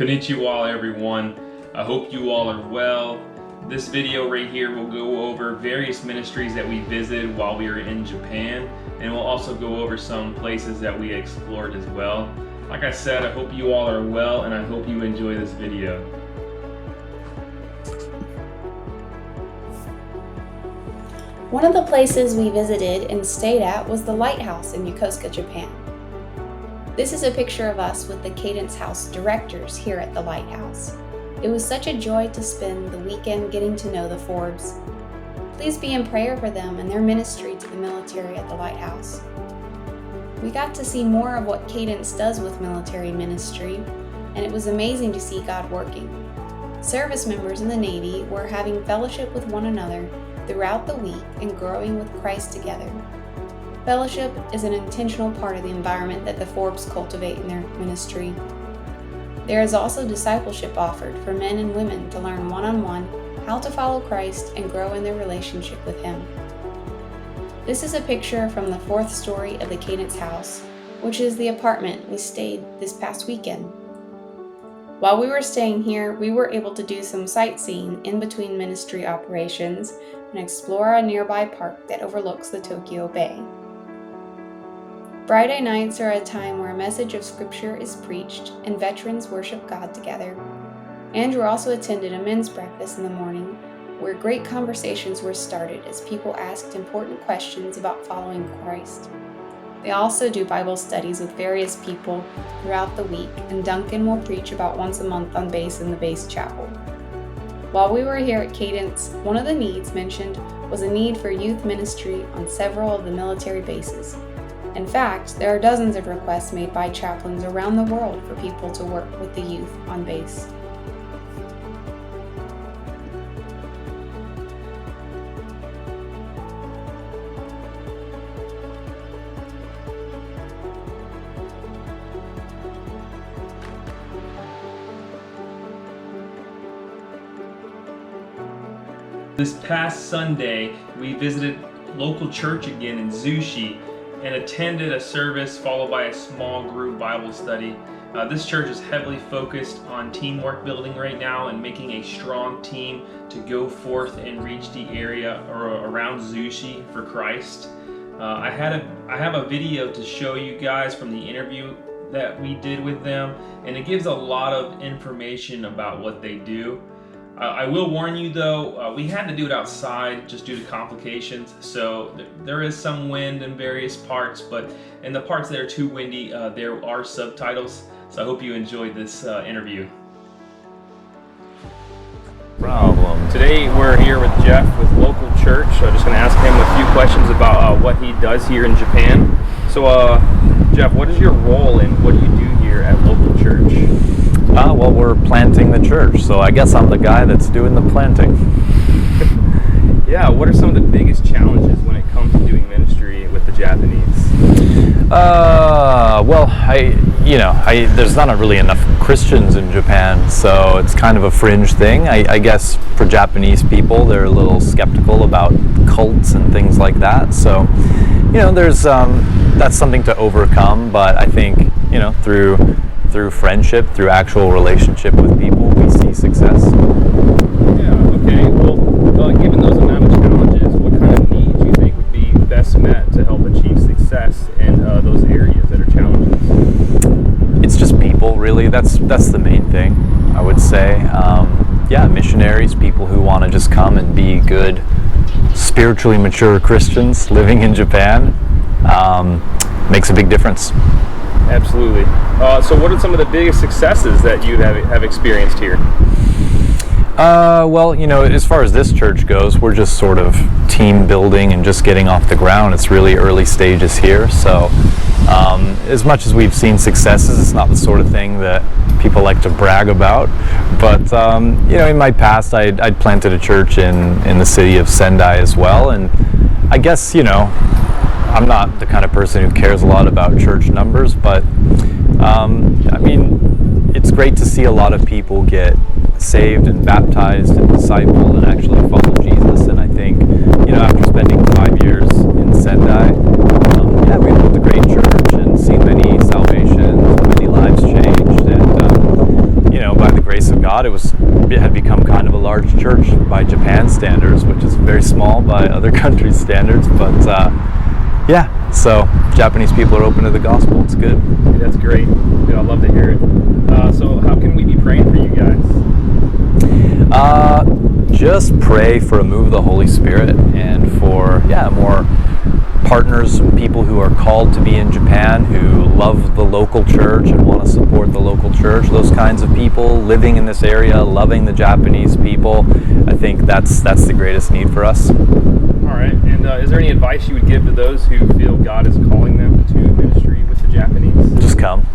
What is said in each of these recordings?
Konnichiwa everyone. I hope you all are well. This video right here will go over various ministries that we visited while we were in Japan, and we'll also go over some places that we explored as well. Like I said, I hope you all are well, and I hope you enjoy this video. One of the places we visited and stayed at was the Lighthouse in Yokosuka, Japan. This is a picture of us with the Cadence House directors here at the Lighthouse. It was such a joy to spend the weekend getting to know the Forbes. Please be in prayer for them and their ministry to the military at the Lighthouse. We got to see more of what Cadence does with military ministry, and it was amazing to see God working. Service members in the Navy were having fellowship with one another throughout the week and growing with Christ together. Fellowship is an intentional part of the environment that the Forbes cultivate in their ministry. There is also discipleship offered for men and women to learn one-on-one how to follow Christ and grow in their relationship with Him. This is a picture from the 4th story of the Cadence House, which is the apartment we stayed this past weekend. While we were staying here, we were able to do some sightseeing in between ministry operations and explore a nearby park that overlooks the Tokyo Bay. Friday nights are a time where a message of Scripture is preached and veterans worship God together. Andrew also attended a men's breakfast in the morning where great conversations were started as people asked important questions about following Christ. They also do Bible studies with various people throughout the week, and Duncan will preach about once a month on base in the base chapel. While we were here at Cadence, one of the needs mentioned was a need for youth ministry on several of the military bases. In fact, there are dozens of requests made by chaplains around the world for people to work with the youth on base. This past Sunday, we visited local church again in Zushi and attended a service followed by a small group Bible study. This church is heavily focused on teamwork building right now and making a strong team to go forth and reach the area or around Zushi for Christ. I have a video to show you guys from the interview that we did with them, and it gives a lot of information about what they do. I will warn you though, we had to do it outside just due to complications, so there is some wind in various parts, but in the parts that are too windy, there are subtitles, so I hope you enjoyed this interview. Problem. Today we're here with Jeff with local church, so I'm just going to ask him a few questions about what he does here in Japan. So Jeff, what is your role and what do you do here at local church? Well, we're planting the church, so I guess I'm the guy that's doing the planting. Yeah, what are some of the biggest challenges when it comes to doing ministry with the Japanese? Well, there's not really enough Christians in Japan, so it's kind of a fringe thing. I guess for Japanese people, they're a little skeptical about cults and things like that. So, there's that's something to overcome. But I think, through friendship, through actual relationship with people, we see success. Yeah, okay. Well, given those amount of challenges, what kind of needs do you think would be best met to help achieve success in those areas that are challenges? It's just people, really. That's the main thing, I would say. Missionaries, people who want to just come and be good, spiritually mature Christians living in Japan, makes a big difference. Absolutely. So what are some of the biggest successes that you have experienced here? As far as this church goes, we're just sort of team building and just getting off the ground. It's really early stages here, so as much as we've seen successes, it's not the sort of thing that people like to brag about. But in my past, I'd planted a church in the city of Sendai as well, and I guess I'm not the kind of person who cares a lot about church numbers, but it's great to see a lot of people get saved and baptized and discipled and actually follow Jesus. And I think, after spending 5 years in Sendai, we built a great church and seen many salvations, many lives changed, and God, it had become kind of a large church by Japan standards, which is very small by other countries' standards. But yeah, so Japanese people are open to the gospel. It's good. That's great. Dude, I'd love to hear it. So how can we be praying for you guys? Just pray for a move of the Holy Spirit and for more partners, people who are called to be in Japan, who love the local church and want to support the local church. Those kinds of people living in this area, loving the Japanese people. I think that's the greatest need for us. All right. And is there any advice you would give to those who feel God is calling them to ministry with the Japanese? Just come.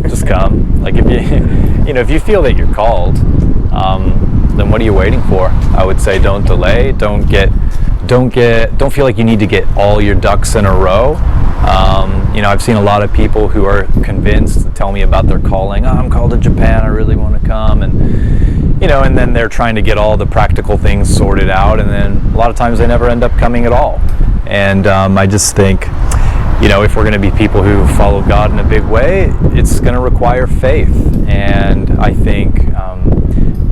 Just come. Like if you feel that you're called, then what are you waiting for? I would say don't delay. Don't feel like you need to get all your ducks in a row. I've seen a lot of people who are convinced, tell me about their calling. I'm called to Japan. I really want to come, and then they're trying to get all the practical things sorted out, and then a lot of times they never end up coming at all. And I just think, if we're going to be people who follow God in a big way, it's going to require faith. And I think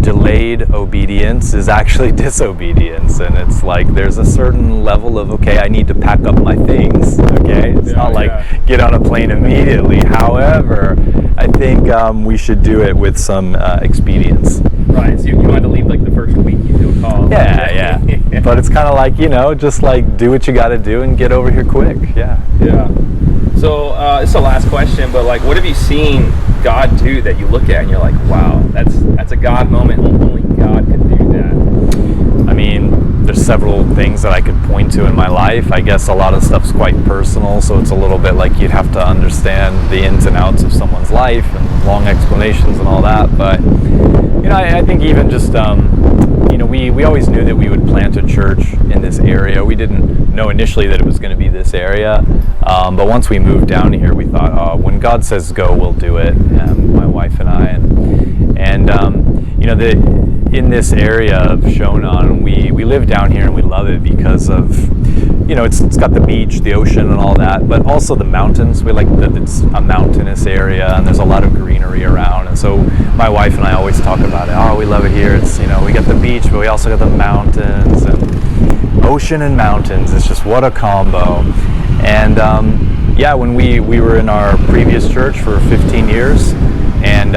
delayed obedience is actually disobedience, and it's like there's a certain level of, okay, I need to pack up my things, okay? It's not like get on a plane immediately. However, I think we should do it with some expedience. Right, so you want to leave like the first week you feel called. Yeah. But it's kind of like, just like do what you got to do and get over here quick. Yeah. So it's the last question, but like, what have you seen God do that you look at and you're like, wow, that's a God moment. Only God could do that. I mean, there's several things that I could point to in my life. I guess a lot of stuff's quite personal, so it's a little bit like you'd have to understand the ins and outs of someone's life and long explanations and all that. But I think even just we always knew that we would plant a church in this area. We didn't know initially that it was going to be this area, but once we moved down here, we thought, when God says go, we'll do it. My wife and I, in this area of Shonan, we live down here and we love it because of, it's got the beach, the ocean, and all that, but also the mountains. We like that it's a mountainous area and there's a lot of greenery around. And so my wife and I always talk about it. Oh, we love it here. It's, we got the beach, but we also got the mountains, and ocean and mountains. It's just what a combo. And when we were in our previous church for 15 years, and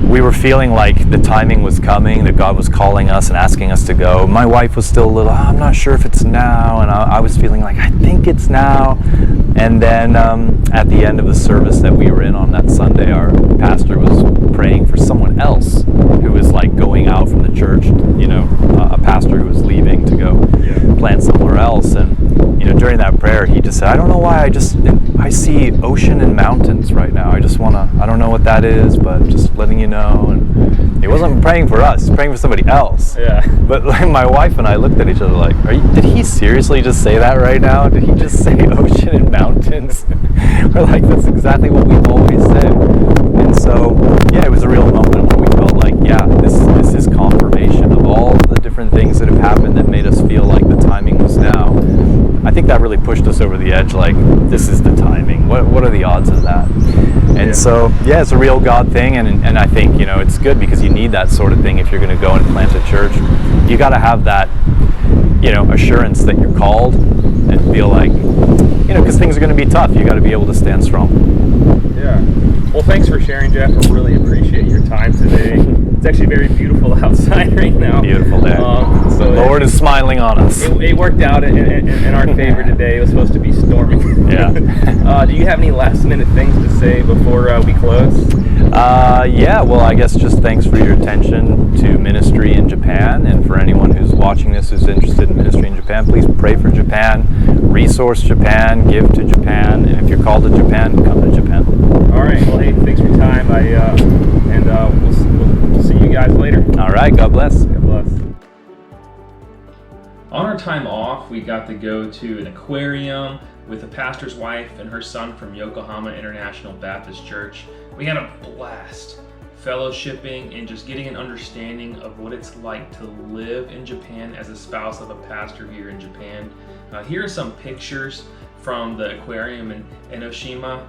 we were feeling like the timing was coming, that God was calling us and asking us to go. My wife was still a little, I'm not sure if it's now, and I was feeling like, I think it's now. And then at the end of the service that we were in on that Sunday, our pastor was praying for someone else who was like going out from the church, a pastor who was leaving to go plant somewhere else. And during that prayer, he just said, I don't know why, I see ocean and mountains right now. I don't know what that is, but just letting you know. And he wasn't praying for us, he was praying for somebody else. Yeah. But like, my wife and I looked at each other like, did he seriously just say that right now? Did he just say ocean and mountains? We're like, that's exactly what we've always said. And so, it was a real moment when we felt like, this is confirmation of all the different things that have happened that made us feel like the timing was now. I think that really pushed us over the edge, like, this is the timing. What are the odds of that? And so, it's a real God thing, and I think, it's good because you need that sort of thing if you're going to go and plant a church. You got to have that, assurance that you're called and feel like, because things are going to be tough. You got to be able to stand strong. Yeah. Well, thanks for sharing, Jeff. I really appreciate your time today. It's actually very beautiful outside right now. Beautiful day. So the Lord is smiling on us. It worked out in our favor today. It was supposed to be stormy. Yeah. Do you have any last minute things to say before we close? Well, I guess just thanks for your attention to ministry in Japan, and for anyone who's watching this who's interested in ministry in Japan, please pray for Japan, resource Japan, give to Japan, and if you're called to Japan, come to Japan. All right. Well, hey, thanks for your time. We'll see you guys later. All right. God bless. God bless. On our time off, we got to go to an aquarium with a pastor's wife and her son from Yokohama International Baptist Church. We had a blast fellowshipping and just getting an understanding of what it's like to live in Japan as a spouse of a pastor here in Japan. Here are some pictures from the aquarium in Enoshima.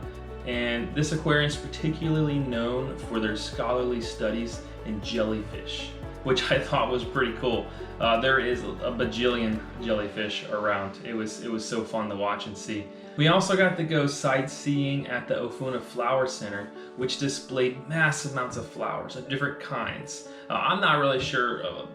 And this aquarium is particularly known for their scholarly studies in jellyfish, which I thought was pretty cool. There is a bajillion jellyfish around. It was so fun to watch and see. We also got to go sightseeing at the Ofuna Flower Center, which displayed massive amounts of flowers of different kinds. I'm not really sure of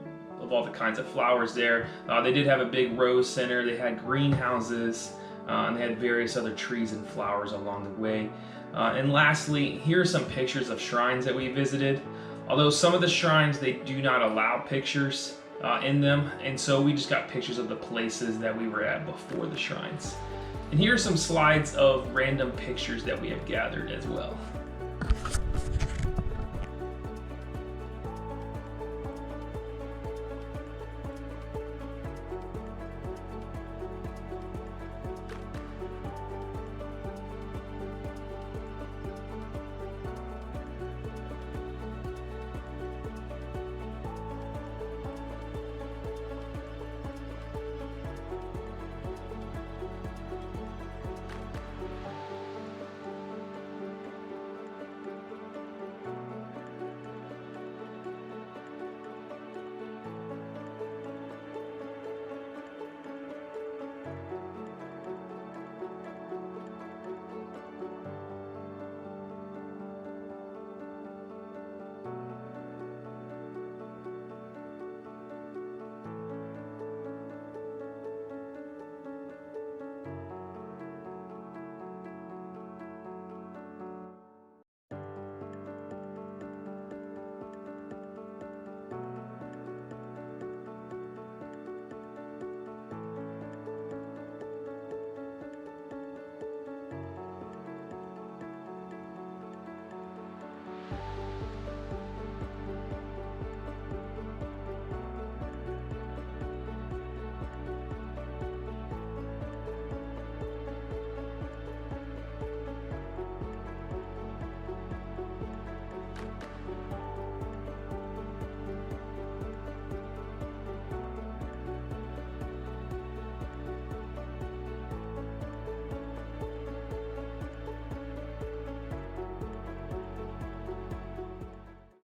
all the kinds of flowers there. They did have a big rose center. They had greenhouses, and they had various other trees and flowers along the way. And lastly, here are some pictures of shrines that we visited. Although some of the shrines, they do not allow pictures in them, and so we just got pictures of the places that we were at before the shrines. And here are some slides of random pictures that we have gathered as well.